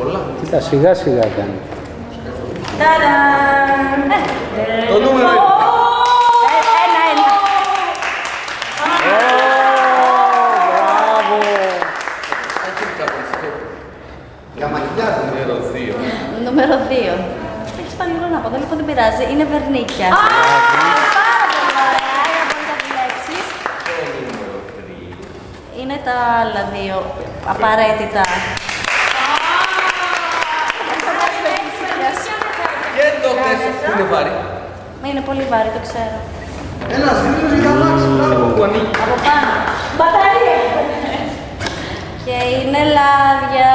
πολλά. Κοίτα, σιγά σιγά κάνει. Το νούμερο είναι. Νούμερο 2. Έχεις πάλι λίγο να πω, λοιπόν δεν πειράζει, είναι βερνίκια. Είναι τα άλλα δύο απαραίτητα. Και το 4 που είναι βάρη. Είναι πολύ βάρη, το ξέρω. Ένας φίλος για τα μάξι, μπράβο. Από πάνω. Μπαταρία. Και είναι λάδια.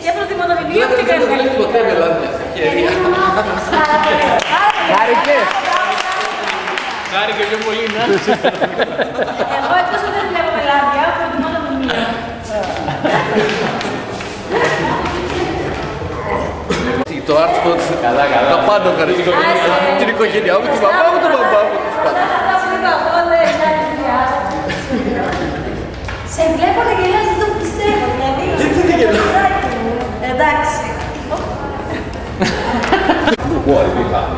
Και προτιμώ το βιβλίο και κάνει καλή δουλειά. Χάρηκες. Χάρηκε πιο πολύ, να. Εγώ εκτός ότι δεν βλέπω λάδια, προτιμώ το βιβλίο. Το Artspot, τα πάντα ευχαριστώ. Την οικογένειά μου, την μαμά μου, τον μπαμπά μου, τους πάντες. Σε βλέπω να γελάς, δεν το πιστεύω, δηλαδή. Γιατί δεν γελάς? Εντάξει.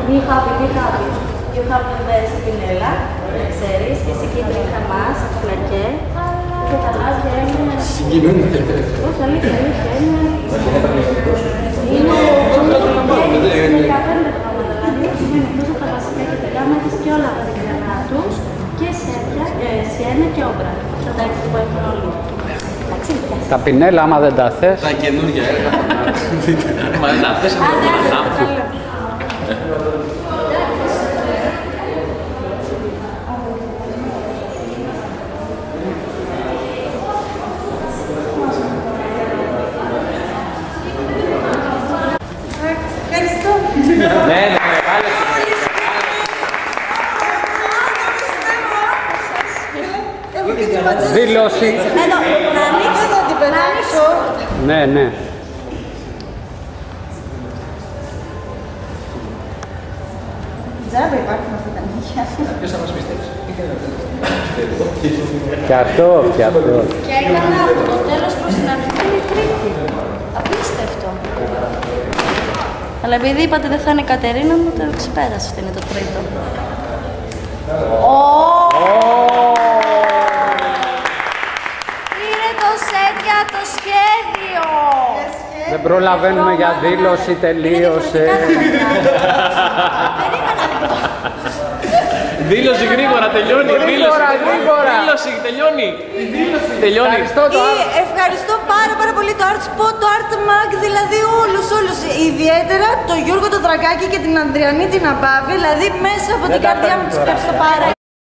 Be happy, be happy. You have the best Πινέλα, ξέρεις, και εσύ κίτρινα μας, φλακέ. Και τα λάδια είναι... Συγκινούνται. Όχι, αλήθεια, είναι... Είναι καφέντε πράγματα, δηλαδή σημαίνει εκτός από τα βασικά και τα γάμμα έχεις και όλα τα δικαιανά τους και σιένα και όμπρα. Αυτά τα έξι που έχουν όλοι. Τα πινέλα, άμα δεν τα θες. Τα καινούργια έργα. Μα δεν τα θες να το πω. Ευχαριστώ. Ναι, βάλε. Δήλωση. Εδώ, να ανοίξω, να ανοίξω. Ναι, ναι. Τζάμπα υπάρχουν αυτά τα νύχια. Ποιος θα μας πιστέψει? Και αυτό, και αυτό. Και έκανα από το τέλος προς την αρχή είναι τρίτη. Απίστευτο. Αλλά επειδή είπατε δεν θα είναι Κατερίνα μου, το ξεπέρασε ότι είναι το τρίτο. Πήρε το σετ για το σχέδιο! Δεν προλαβαίνουμε για δήλωση, τελείωσε. Δήλωση γρήγορα, τελειώνει. Γρήγορα. Δήλωση, τελειώνει. Τελειώνει. Ευχαριστώ πάρα πολύ το Artspot, το Art Mag, δηλαδή όλους. Ιδιαίτερα το Γιώργο το Δρακάκη και την Ανδριανή την Αμπάβη, δηλαδή μέσα από την καρδιά μου τους ευχαριστώ πάρα.